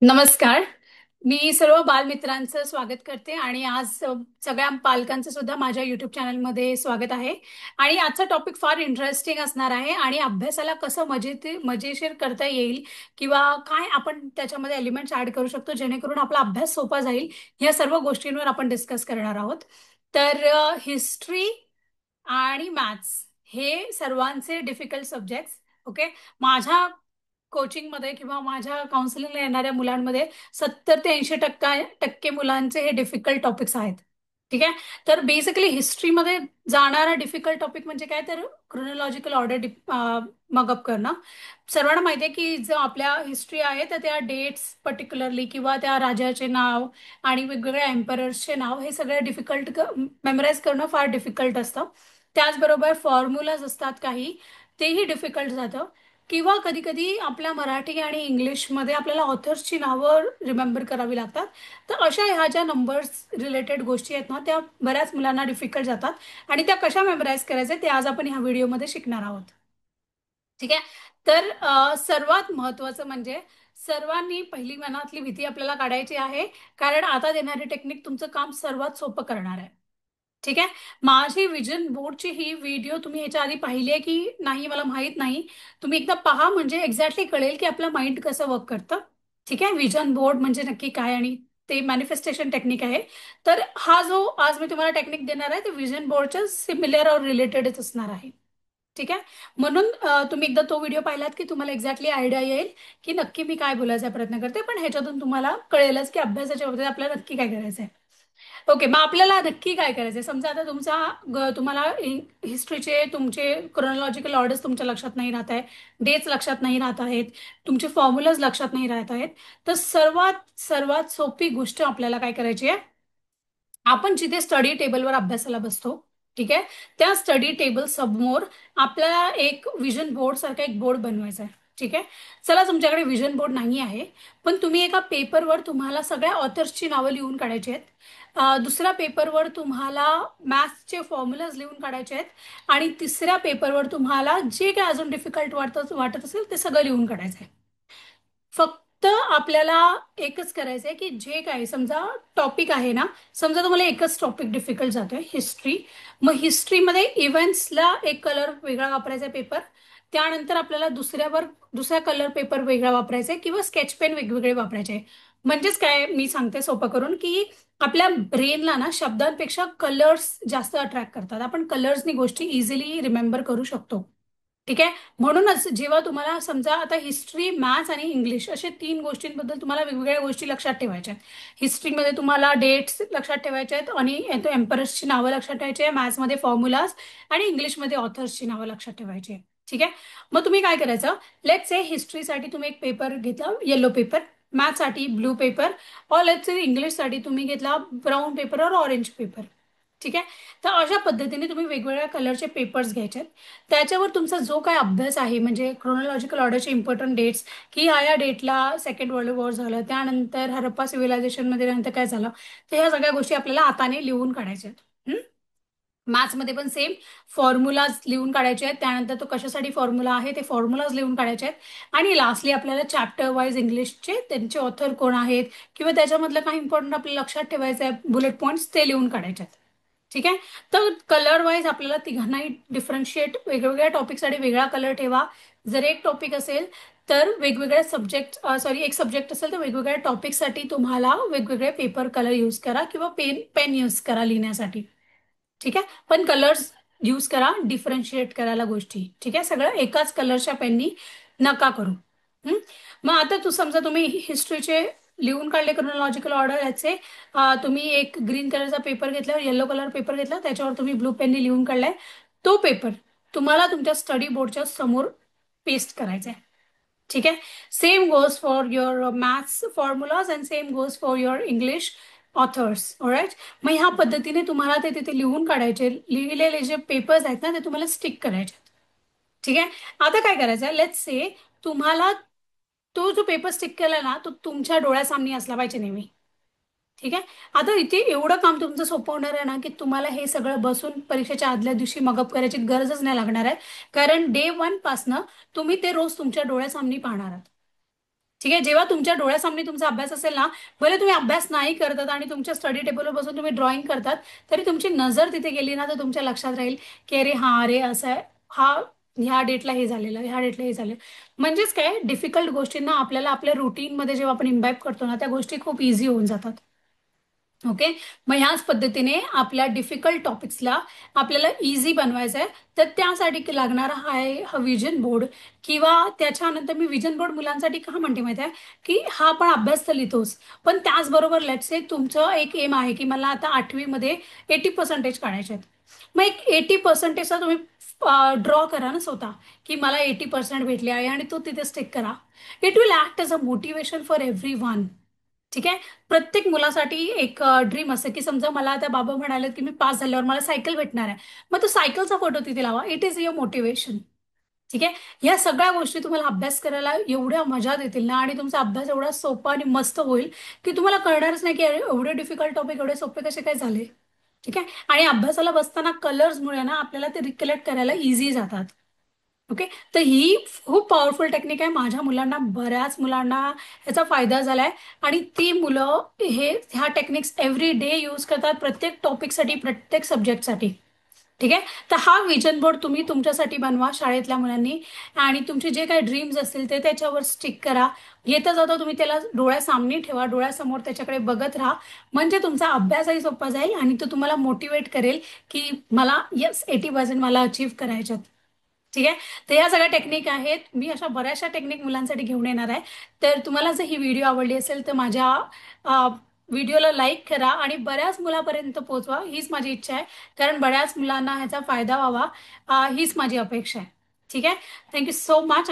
नमस्कार. मी सर्व बालमित्रांचं स्वागत करते आणि आज सगळ्या पालकांचं सुद्धा माझ्या YouTube चॅनलमध्ये स्वागत आहे. आणि आजचा टॉपिक फार इंटरेस्टिंग असणार आहे आणि अभ्यासाला कसं मजेशीर करता येईल किंवा काय आपण त्याच्यामध्ये एलिमेंट्स ॲड करू शकतो जेणेकरून आपला अभ्यास सोपा जाईल, या सर्व गोष्टींवर आपण डिस्कस करणार आहोत. तर हिस्ट्री आणि मॅथ्स हे सर्वांचे डिफिकल्ट सब्जेक्ट्स. ओके. माझ्या कोचिंगमध्ये किंवा माझ्या काउन्सिलिंगला येणाऱ्या मुलांमध्ये 70 ते 80% मुलांचे हे डिफिकल्ट टॉपिक्स आहेत. ठीक आहे. तर बेसिकली हिस्ट्रीमध्ये जाणारा डिफिकल्ट टॉपिक म्हणजे काय, तर क्रोनॉलॉजिकल ऑर्डर मगअप करणं. सर्वांना माहिती आहे की जो आपल्या हिस्ट्री आहे तर त्या डेट्स पर्टिक्युलरली किंवा त्या राजाचे नाव आणि वेगवेगळ्या एम्परर्सचे नाव हे सगळं डिफिकल्ट मेमराईज करणं फार डिफिकल्ट असतं. त्याचबरोबर फॉर्म्युलाज असतात काही, तेही डिफिकल्ट जातं. किंवा कधी कधी आपल्या मराठी आणि इंग्लिशमध्ये आपल्याला ऑथर्सची नावं रिमेंबर करावी लागतात. तर अशा ह्या ज्या नंबर्स रिलेटेड गोष्टी आहेत ना, त्या बऱ्याच मुलांना डिफिकल्ट जातात आणि त्या कशा मेमराईज करायच्या ते आज आपण ह्या व्हिडिओमध्ये शिकणार आहोत. ठीक आहे. तर सर्वात महत्वाचं म्हणजे सर्वांनी पहिली मनातली भीती आपल्याला काढायची आहे, कारण आता देणारी टेक्निक तुमचं काम सर्वात सोपं करणार आहे. ठीक आहे. माझी विजन बोर्डची ही व्हिडिओ तुम्ही ह्याच्या आधी पाहिली आहे की नाही मला माहित नाही. तुम्ही एकदा पहा म्हणजे एक्झॅक्टली कळेल की आपलं माइंड कसं वर्क करतं. ठीक आहे. विजन बोर्ड म्हणजे नक्की काय आणि ते मॅनिफेस्टेशन टेक्निक आहे. तर हा जो आज मी तुम्हाला टेक्निक देणार आहे ते विजन बोर्डच्या सिमिलर और रिलेटेडच असणार आहे. ठीक आहे. म्हणून तुम्ही एकदा तो व्हिडिओ पाहिलात की तुम्हाला एक्झॅक्टली आयडिया येईल की नक्की मी काय बोलायचा प्रयत्न करते, पण ह्याच्यातून तुम्हाला कळेलच की अभ्यासाच्या बाबतीत आपल्याला नक्की काय करायचं आहे. ओके. मग आपल्याला नक्की काय करायचंय, समजा आता तुम्हाला हिस्ट्रीचे तुमचे क्रोनॉलॉजिकल ऑर्डर्स तुमच्या लक्षात नाही राहत आहे, डेट्स लक्षात नाही राहत आहेत, तुमचे फॉर्म्युलाज लक्षात नाही राहत आहेत. तर सर्वात सर्वात सोपी गोष्ट आपल्याला काय करायची आहे, आपण जिथे स्टडी टेबलवर अभ्यासाला बसतो, ठीक आहे, त्या स्टडी टेबल समोर आपल्याला एक विजन बोर्ड सारखा एक बोर्ड बनवायचा आहे. ठीक आहे. चला तुमच्याकडे विजन बोर्ड नाही आहे, पण तुम्ही एका पेपरवर तुम्हाला सगळ्या ऑथर्सची नावं लिहून काढायची आहेत. दुसऱ्या पेपरवर तुम्हाला मॅथ्सचे फॉर्म्युलाज लिहून काढायचे आहेत आणि तिसऱ्या पेपरवर तुम्हाला जे काय अजून डिफिकल्ट वाटत असेल ते सगळं लिहून काढायचं आहे. फक्त आपल्याला एकच करायचं आहे की जे काही समजा टॉपिक आहे ना, समजा तुम्हाला एकच टॉपिक डिफिकल्ट जातोय हिस्ट्री, मग हिस्ट्रीमध्ये इव्हेंट्सला एक कलर वेगळा वापरायचा पेपर, त्यानंतर आपल्याला दुसऱ्या कलर पेपर वेगळा वापरायचा आहे किंवा स्केच पेन वेगवेगळे वापरायचे आहे. म्हणजेच काय मी सांगते सोपं करून की आपल्या ब्रेनला ना शब्दांपेक्षा कलर्स जास्त अट्रॅक्ट करतात. आपण कलर्सनी गोष्टी इझिली रिमेंबर करू शकतो. ठीक आहे. म्हणूनच जेव्हा तुम्हाला समजा आता हिस्ट्री, मॅथ्स आणि इंग्लिश असे तीन गोष्टींबद्दल तुम्हाला वेगवेगळ्या गोष्टी लक्षात ठेवायच्या आहेत. हिस्ट्रीमध्ये तुम्हाला डेट्स लक्षात ठेवायच्या आहेत आणि एम्परर्सची नावं लक्षात ठेवायची आहे, मॅथ्समध्ये फॉर्म्युलाज आणि इंग्लिशमध्ये ऑथर्सची नावं लक्षात ठेवायची आहे. ठीक आहे. मग तुम्ही काय करायचं, लेट्स से हिस्ट्रीसाठी तुम्ही एक पेपर घेतला येलो पेपर, मॅथ्ससाठी ब्लू पेपर, और लेट्स से इंग्लिशसाठी तुम्ही घेतला ब्राऊन पेपर और ऑरेंज पेपर. ठीक आहे. तर अशा पद्धतीने तुम्ही वेगवेगळ्या कलरचे पेपर्स घ्यायचे आहेत. त्याच्यावर तुमचा जो काय अभ्यास आहे म्हणजे क्रोनॉलॉजिकल ऑर्डरचे इम्पॉर्टंट डेट्स, की या डेटला सेकंड वर्ल्ड वॉर झालं, त्यानंतर हरप्पा सिव्हिलायझेशनमध्ये नंतर काय झालं, तर ह्या सगळ्या गोष्टी आपल्याला हाताने लिहून काढायच्या आहेत. मॅथ्समध्ये पण सेम फॉर्म्युलाज लिहून काढायचे आहेत, त्यानंतर तो कशासाठी फॉर्म्युला आहे ते फॉर्म्युलाज लिहून काढायचे आहेत आणि लास्टली आपल्याला चॅप्टर वाईज इंग्लिशचे त्यांचे ऑथर कोण आहेत किंवा त्याच्यामधलं काही इम्पॉर्टंट आपल्याला लक्षात ठेवायचं आहे, बुलेट पॉईंट्स ते लिहून काढायचे आहेत. ठीक आहे. तर कलर वाईज आपल्याला तिघांनाही डिफरन्शिएट, वेगवेगळ्या टॉपिकसाठी वेगळा कलर ठेवा. जर एक टॉपिक असेल तर वेगवेगळ्या एक सब्जेक्ट असेल तर वेगवेगळ्या टॉपिकसाठी तुम्हाला वेगवेगळे पेपर कलर यूज करा किंवा पेन यूज करा लिहिण्यासाठी. ठीक आहे. पण कलर्स यूज करा डिफरन्शिएट करायला गोष्टी. ठीक आहे. सगळं एकाच कलरच्या पेननी नका करू. हम्म? मग आता समजा तुम्ही हिस्ट्रीचे लिहून काढले क्रोनॉलॉजिकल ऑर्डर याचे, तुम्ही एक ग्रीन कलरचा पेपर घेतला, येलो कलर पेपर घेतला, त्याच्यावर तुम्ही ब्लू पेनने लिहून काढलाय, तो पेपर तुम्हाला तुमच्या स्टडी बोर्डच्या समोर पेस्ट करायचा आहे. ठीक आहे. Same goes for your maths formulas and same goes for your English authors. All right. मग ह्या पद्धतीने तुम्हाला ते तिथे लिहून काढायचे, लिहिलेले जे पेपर्स आहेत ना ते तुम्हाला स्टिक करायचे. ठीक आहे. आता काय करायचं आहे, लेट्स से तुम्हाला तो जो पेपर स्टिक केला ना तो तुमच्या डोळ्यासामने असला पाहिजे नेहमी. ठीक आहे. आता इथे एवढं काम तुमचं सोपं होणार आहे ना की तुम्हाला हे सगळं बसून परीक्षेच्या आदल्या दिवशी मगअप करायची गरजच नाही लागणार आहे, कारण डे 1 पासनं तुम्ही ते रोज तुमच्या डोळ्यासामने पाहणार आहात. ठीक आहे. जेव्हा तुमच्या डोळ्यासामने तुमचा अभ्यास असेल ना, भले तुम्ही अभ्यास नाही करतात आणि तुमच्या स्टडी टेबलवर बसून तुम्ही ड्रॉइंग करतात, तरी तुमची नजर तिथे गेली ना, तर तुमच्या लक्षात राहील की अरे हा, अरे असं आहे, हा ह्या डेटला हे झालेलं, ह्या डेटला हे झालं. म्हणजेच काय, डिफिकल्ट गोष्टींना आपल्याला आपल्या रुटीनमध्ये जेव्हा आपण इम्बाईब करतो ना, त्या गोष्टी खूप इझी होऊन जातात. ओके. मग ह्याच पद्धतीने आपल्या डिफिकल्ट टॉपिक्सला आपल्याला इझी बनवायचं आहे. तर त्यासाठी लागणारा हा आहे हा विजन बोर्ड. किंवा त्याच्यानंतर मी विजन बोर्ड मुलांसाठी का म्हणते माहिती आहे, की हा आपण अभ्यास तर लिहितोच, पण त्याचबरोबर लेट्स से तुमचं एक एम आहे की मला आता 8वी मध्ये 80% काढायचे आहेत. मग एक 80%चा तुम्ही ड्रॉ करा ना स्वतः, की मला 80% भेटले आहे, आणि तो तिथे स्टिक करा. It will act as a motivation for every one. ठीक आहे. प्रत्येक मुलासाठी एक ड्रीम असतं, की समजा मला आता बाबा म्हणाले की मी पास झाल्यावर मला सायकल भेटणार आहे. मग तो सायकलचा फोटो तिथे लावा. It is your motivation. ठीक आहे. ह्या सगळ्या गोष्टी तुम्हाला अभ्यास करायला एवढ्या मजा देतील ना, आणि तुमचा अभ्यास एवढा सोपा आणि मस्त होईल की तुम्हाला कळणारच नाही की अरे एवढे डिफिकल्ट टॉपिक एवढे सोपे कसे काय झाले. ठीक आहे. आणि अभ्यासाला बसताना कलर्समुळे ना आपल्याला ते रिकलेक्ट करायला इझी जातात. ओके. तर ही खूप पॉवरफुल टेक्निक आहे. माझ्या मुलांना, बऱ्याच मुलांना ह्याचा फायदा झालाय. आणि ती मुलं ह्या टेक्निक्स एव्हरी डे यूज करतात, प्रत्येक टॉपिकसाठी, प्रत्येक सब्जेक्टसाठी. ठीक आहे. तर हा विजन बोर्ड तुम्ही तुमच्यासाठी बनवा शाळेतल्या मुलांनी. आणि तुमचे जे काही ड्रीम्स असतील ते त्याच्यावर स्टिक करा. येता जाता तुम्ही त्याला डोळ्यासामने ठेवा, डोळ्यासमोर त्याच्याकडे बघत राहा. म्हणजे तुमचा अभ्यासही सोपा जाईल आणि तो तुम्हाला मोटिवेट करेल की मला येस 80% मला अचीव्ह करायच्यात. ठीक आहे. तर या सगळ्या टेक्निक आहेत. मी अशा बऱ्याचशा टेक्निक मुलांसाठी घेऊन येणार आहे. तर तुम्हाला जर ही व्हिडिओ आवडली असेल तर माझ्या व्हिडिओला लाईक करा आणि बऱ्याच मुलापर्यंत पोहोचवा, हीच माझी इच्छा आहे. कारण बऱ्याच मुलांना ह्याचा फायदा व्हावा, हीच माझी अपेक्षा आहे. ठीक आहे. Thank you so much.